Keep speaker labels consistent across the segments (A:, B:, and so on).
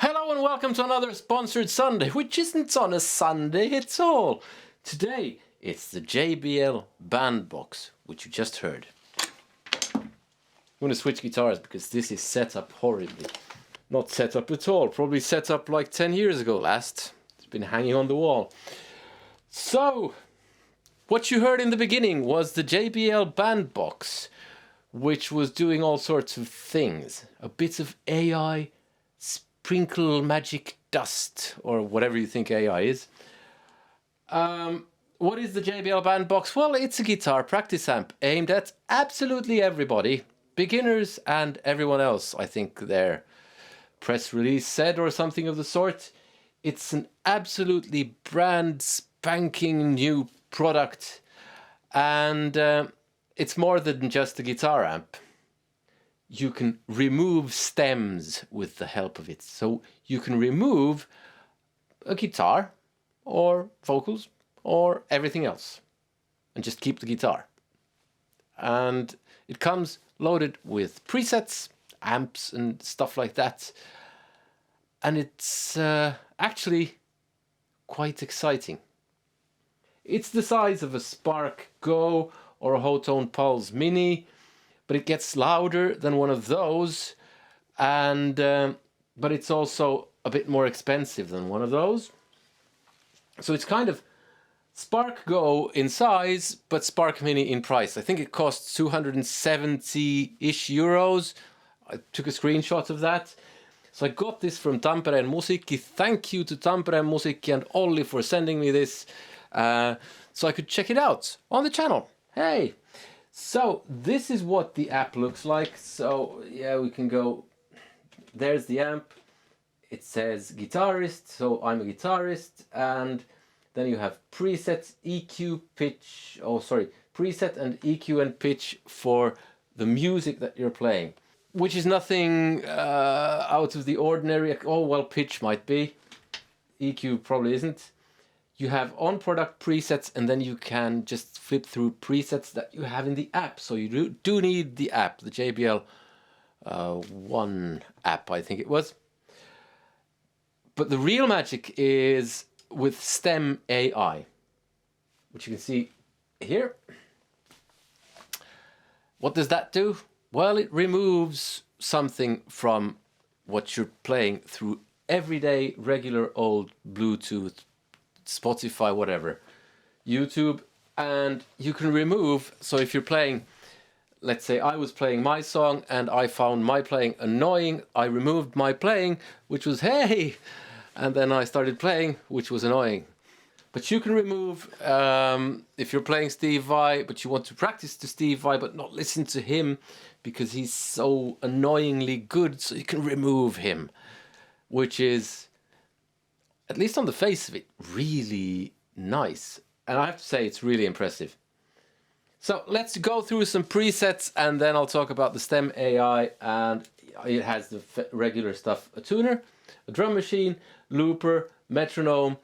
A: Hello and welcome to another sponsored Sunday, which isn't on a Sunday at all. Today it's the JBL Bandbox, which you just heard. I'm going to switch guitars because this is set up horribly. Not set up at all, probably set up like 10 years ago last. It's been hanging on the wall. So, what you heard in the beginning was the JBL Bandbox, which was doing all sorts of things. A bit of AI, sprinkle magic dust, or whatever you think AI is. What is the JBL Bandbox? Well, it's a guitar practice amp aimed at absolutely everybody, beginners and everyone else, I think their press release said, or something of the sort. It's an absolutely brand spanking new product, and it's more than just a guitar amp. You can remove stems with the help of it. So you can remove a guitar or vocals or everything else and just keep the guitar. And it comes loaded with presets, amps and stuff like that. And it's actually quite exciting. It's the size of a Spark Go or a Hotone Pulze Mini, but it gets louder than one of those, and but it's also a bit more expensive than one of those. So it's kind of Spark Go in size, but Spark Mini in price. I think it costs 270-ish euros. I took a screenshot of that. So I got this from Tampere Musiikki. Thank you to Tampere Musiikki and Olli for sending me this, so I could check it out on the channel. Hey! So this is what the app looks like. So yeah, we can go, there's the amp. It says guitarist, so I'm a guitarist, and then you have presets, EQ, pitch, preset and EQ and pitch for the music that you're playing, which is nothing out of the ordinary. Oh, well, pitch might be. EQ probably isn't. You have on product presets, and then you can just flip through presets that you have in the app. So you do need the app, the JBL One app, I think it was. But the real magic is with Stem AI, which you can see here. What does that do? Well, it removes something from what you're playing through everyday, regular old Bluetooth, Spotify, whatever, YouTube, and you can remove. So if you're playing, let's say I was playing my song and I found my playing annoying, I removed my playing, which was hey, and then I started playing, which was annoying. But you can remove, if you're playing Steve Vai, but you want to practice to Steve Vai, but not listen to him because he's so annoyingly good, so you can remove him, which is, at least on the face of it, really nice. And I have to say, it's really impressive. So let's go through some presets, and then I'll talk about the Stem AI. And it has the regular stuff: a tuner, a drum machine, looper, metronome,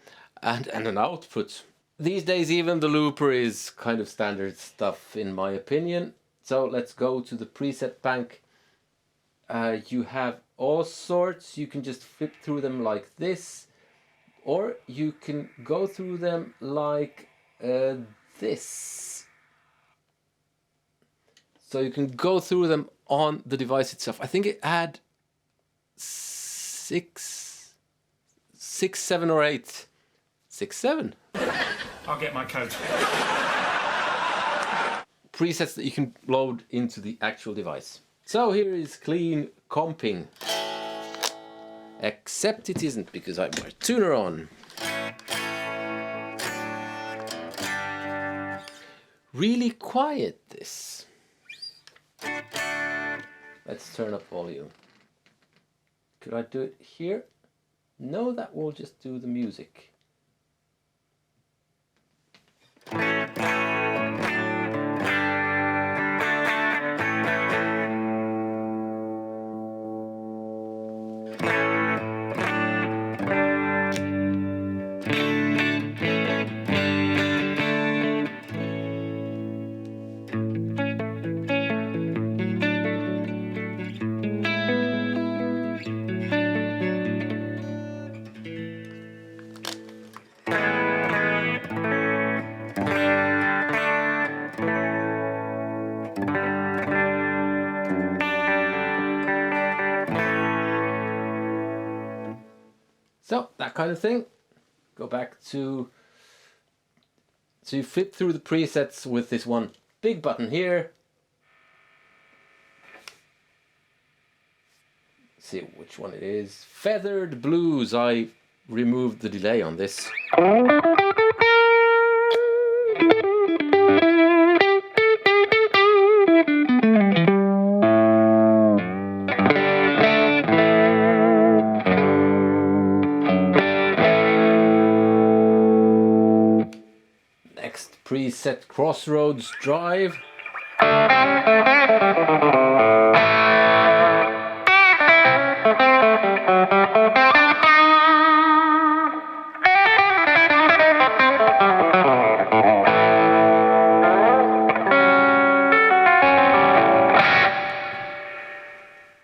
A: and an output. These days, even the looper is kind of standard stuff, in my opinion. So let's go to the preset bank. You have all sorts. You can just flip through them like this, or you can go through them like this. So you can go through them on the device itself. I think it had six, 7 or 8. 6, 7.
B: I'll get my coat.
A: Presets that you can load into the actual device. So here is clean comping. Except it isn't, because I have my tuner on. Really quiet, this. Let's turn up volume. Could I do it here? No, that will just do the music. So that kind of thing. Go back to, so you flip through the presets with this one big button here. See which one it is. Feathered Blues. I removed the delay on this. Next preset, Crossroads Drive.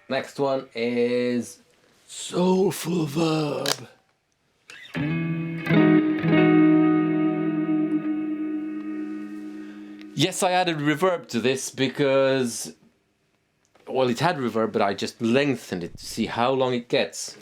A: Next one is Soulful Verb. Yes, I added reverb to this because, well, it had reverb, but I just lengthened it to see how long it gets.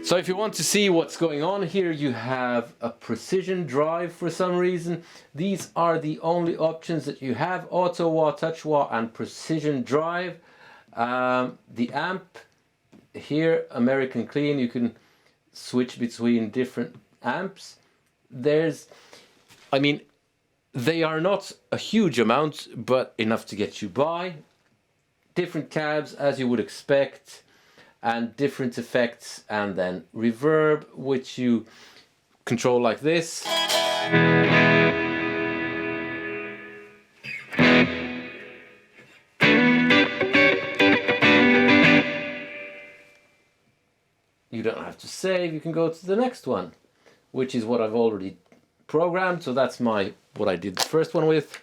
A: So if you want to see what's going on here, you have a precision drive for some reason. These are the only options that you have: auto wah, touch wah, and precision drive. The amp here, American Clean, you can switch between different amps. I mean, they are not a huge amount, but enough to get you by. Different cabs, as you would expect, and different effects, and then reverb, which you control like this. You don't have to save, you can go to the next one, which is what I've already programmed. So that's what I did the first one with.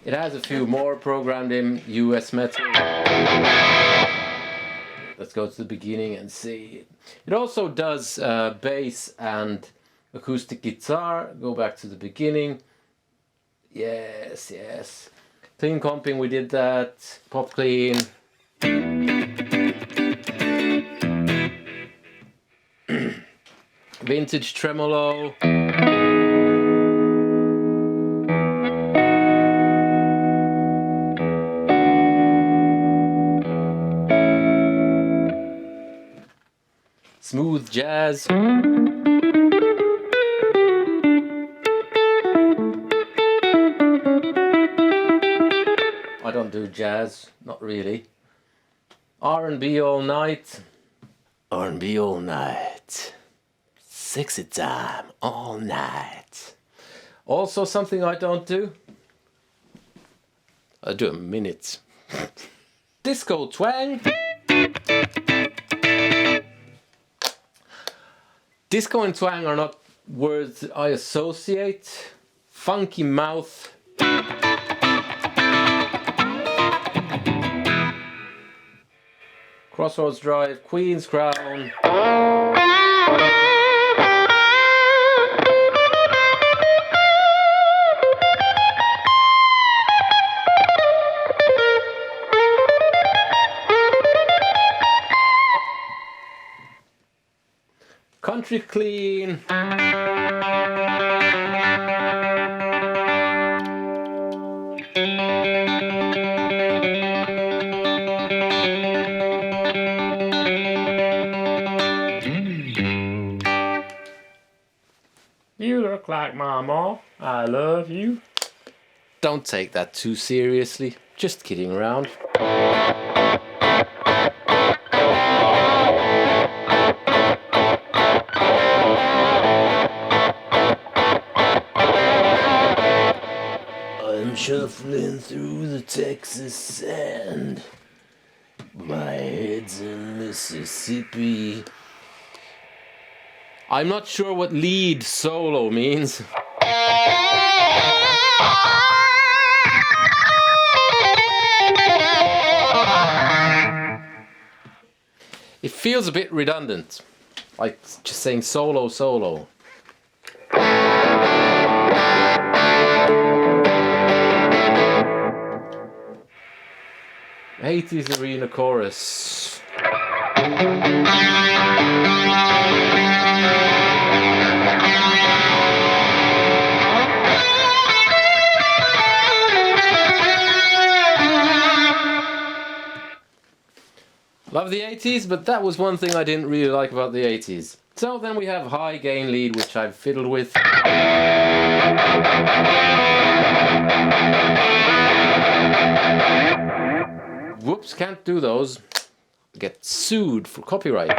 A: It has a few more programmed in US metal. Let's go to the beginning and see. It also does bass and acoustic guitar. Go back to the beginning. Yes, yes. Clean comping, we did that. Pop clean. Vintage tremolo. Smooth jazz. I don't do jazz, not really. R&B all night. R&B all night. Sexy time all night. Also something I don't do. I do a minute. Disco twang. Disco and twang are not words that I associate. Funky mouth. Crossroads Drive, Queen's Crown. Country Clean.
B: You look like Mama. I love you.
A: Don't take that too seriously. Just kidding around. shuffling through the Texas sand. My head's in Mississippi. I'm not sure what lead solo means. It feels a bit redundant, like just saying solo, solo. 80s arena chorus. Love the 80s, but that was one thing I didn't really like about the 80s. So then we have high gain lead, which I've fiddled with. Whoops, can't do those. Get sued for copyright.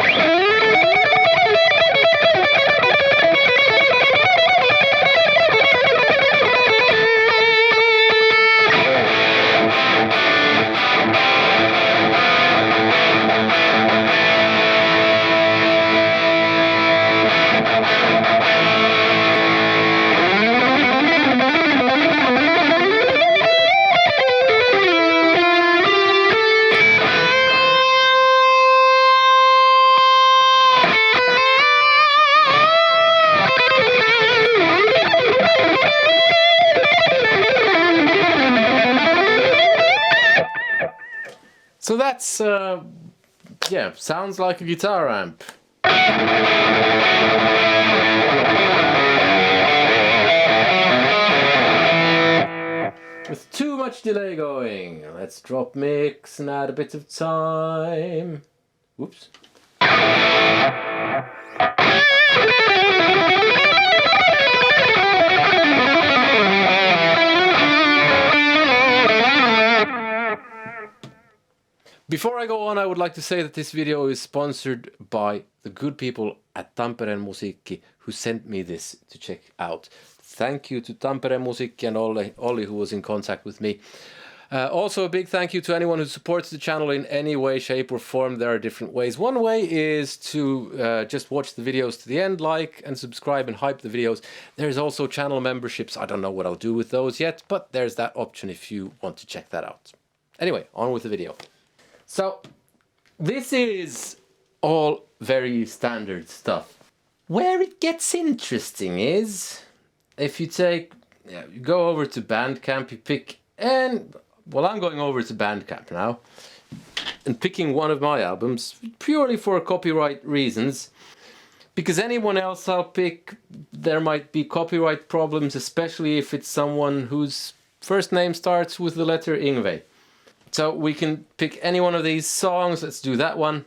A: So that's, yeah, sounds like a guitar amp. With too much delay going. Let's drop mix and add a bit of time. Whoops. Before I go on, I would like to say that this video is sponsored by the good people at Tampere Musiikki who sent me this to check out. Thank you to Tampere Musiikki and Olli who was in contact with me. Also a big thank you to anyone who supports the channel in any way, shape or form. There are different ways. One way is to just watch the videos to the end, like and subscribe and hype the videos. There's also channel memberships. I don't know what I'll do with those yet, but there's that option if you want to check that out. Anyway, on with the video. So, this is all very standard stuff. Where it gets interesting is, if you you go over to Bandcamp, you pick, well, I'm going over to Bandcamp now, and picking one of my albums, purely for copyright reasons, because anyone else I'll pick, there might be copyright problems, especially if it's someone whose first name starts with the letter Ingve. So we can pick any one of these songs. Let's do that one.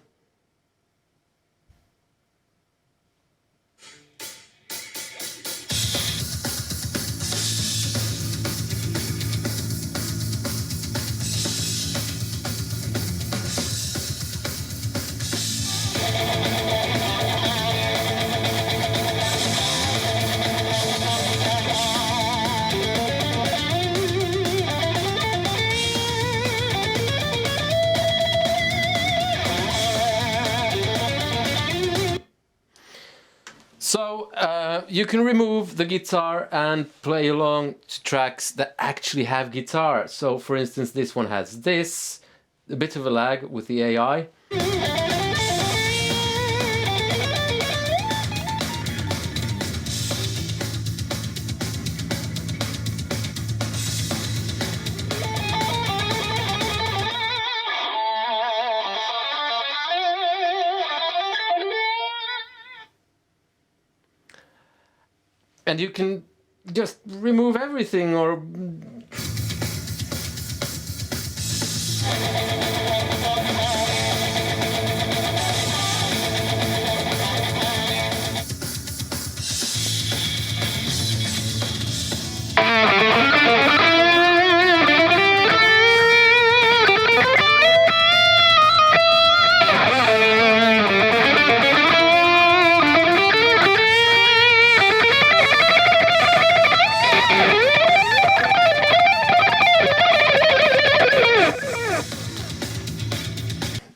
A: So you can remove the guitar and play along to tracks that actually have guitar. So for instance, this one has this, a bit of a lag with the AI. And you can just remove everything or...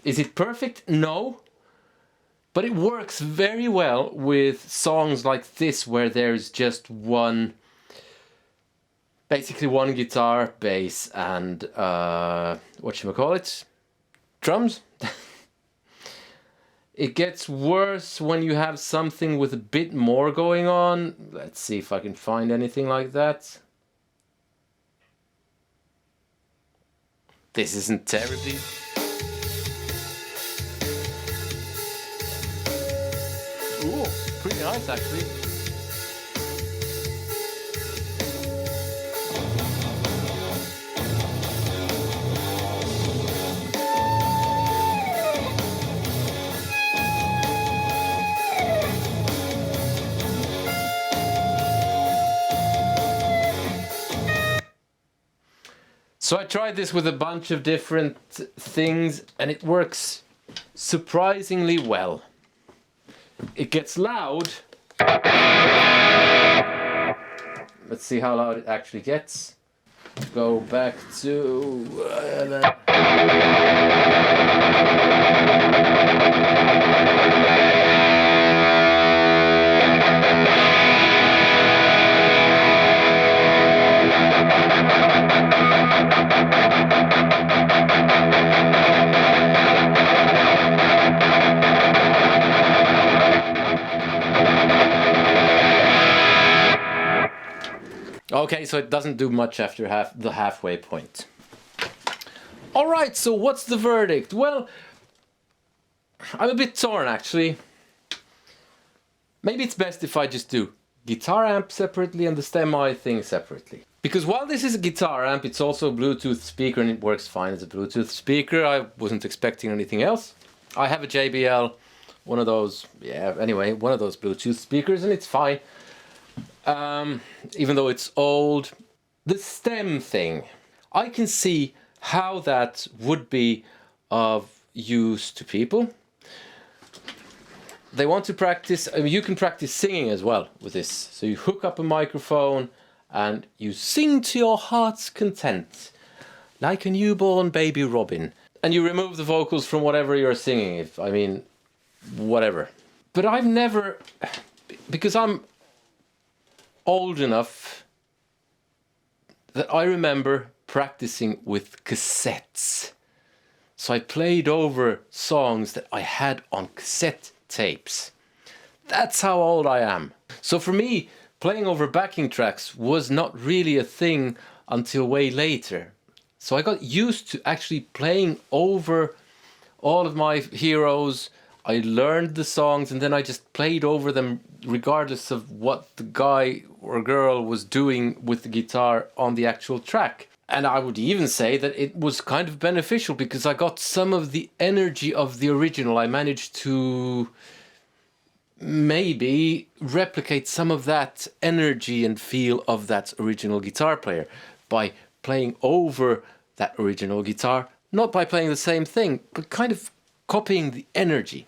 A: Is it perfect? No. But it works very well with songs like this where there's just basically one guitar, bass, and whatchamacallit? Drums? It gets worse when you have something with a bit more going on. Let's see if I can find anything like that. This isn't terribly... Ooh, pretty nice actually. So I tried this with a bunch of different things and it works surprisingly well. It gets loud. Let's see how loud it actually gets. Go back to... Okay, so it doesn't do much after the halfway point. Alright, so what's the verdict? Well, I'm a bit torn actually. Maybe it's best if I just do guitar amp separately and the stem-I thing separately. Because while this is a guitar amp, it's also a Bluetooth speaker and it works fine as a Bluetooth speaker. I wasn't expecting anything else. I have a JBL, one of those Bluetooth speakers and it's fine. Even though it's old. The stem thing, I can see how that would be of use to people. They want to practice, I mean, you can practice singing as well with this. So you hook up a microphone and you sing to your heart's content, like a newborn baby robin. And you remove the vocals from whatever you're singing, whatever. But I've never, because I'm old enough that I remember practicing with cassettes. So I played over songs that I had on cassette tapes. That's how old I am. So for me, playing over backing tracks was not really a thing until way later. So I got used to actually playing over all of my heroes. I learned the songs and then I just played over them regardless of what the guy or girl was doing with the guitar on the actual track. And I would even say that it was kind of beneficial because I got some of the energy of the original. I managed to maybe replicate some of that energy and feel of that original guitar player by playing over that original guitar, not by playing the same thing, but kind of copying the energy.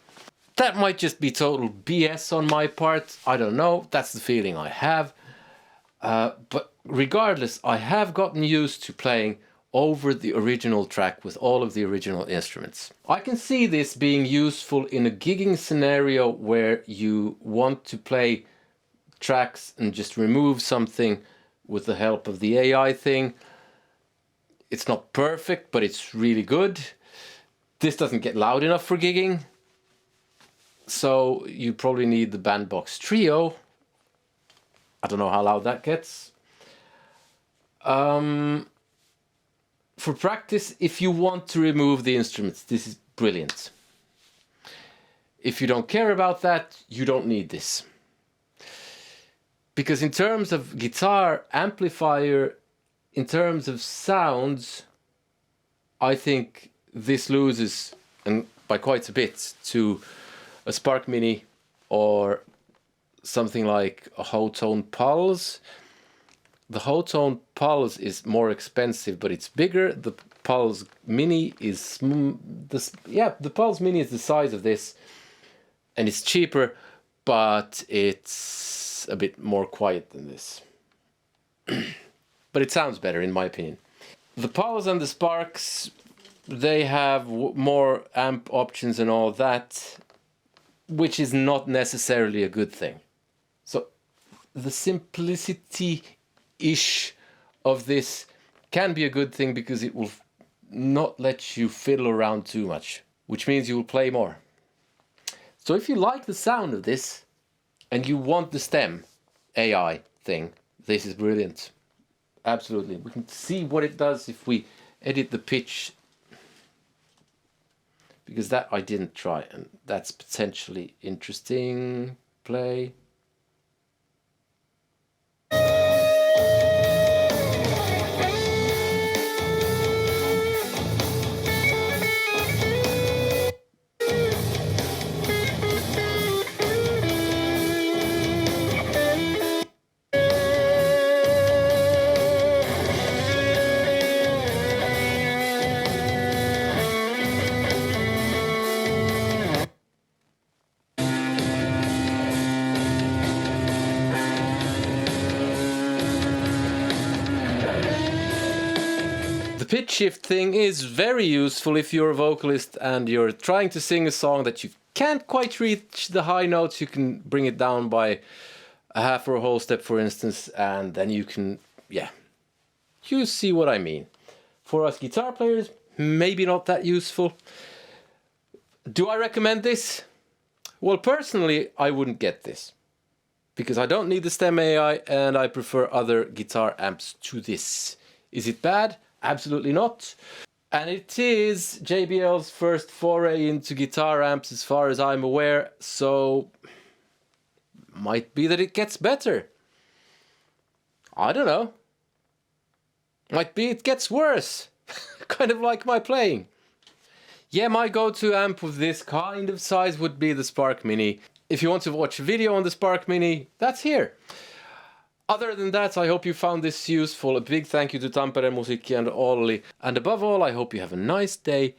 A: That might just be total BS on my part. I don't know. That's the feeling I have. But regardless, I have gotten used to playing over the original track with all of the original instruments. I can see this being useful in a gigging scenario where you want to play tracks and just remove something with the help of the AI thing. It's not perfect, but it's really good. This doesn't get loud enough for gigging. So you probably need the Bandbox Trio. I don't know how loud that gets. For practice, if you want to remove the instruments, this is brilliant. If you don't care about that, you don't need this. Because in terms of guitar amplifier, in terms of sounds, I think this loses, and by quite a bit, to a Spark Mini or something like a Hotone Pulze. The Hotone Pulze is more expensive, but it's bigger. The Pulze Mini is the Pulze Mini is the size of this, and it's cheaper, but it's a bit more quiet than this. But it sounds better, in my opinion. The Pulze and the Sparks They have more amp options and all that, which is not necessarily a good thing. So the simplicity-ish of this can be a good thing because it will not let you fiddle around too much, which means you will play more. So if you like the sound of this and you want the stem AI thing, this is brilliant. Absolutely. We can see what it does if we edit the pitch, because that I didn't try, and that's potentially interesting. Play. The pitch shift thing is very useful if you're a vocalist and you're trying to sing a song that you can't quite reach the high notes. You can bring it down by a half or a whole step, for instance, and then you can, yeah, you see what I mean. For us guitar players, maybe not that useful. Do I recommend this? Well, personally, I wouldn't get this, because I don't need the stem AI and I prefer other guitar amps to this. Is it bad? Absolutely not. And it is JBL's first foray into guitar amps as far as I'm aware, so might be that it gets better. I don't know. Might be it gets worse. Kind of like my playing. Yeah, my go-to amp with this kind of size would be the Spark Mini. If you want to watch a video on the Spark Mini, that's here. Other than that, I hope you found this useful. A big thank you to Tampere Musiikki and Olli. And above all, I hope you have a nice day.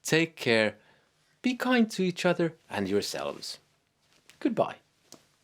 A: Take care. Be kind to each other and yourselves. Goodbye.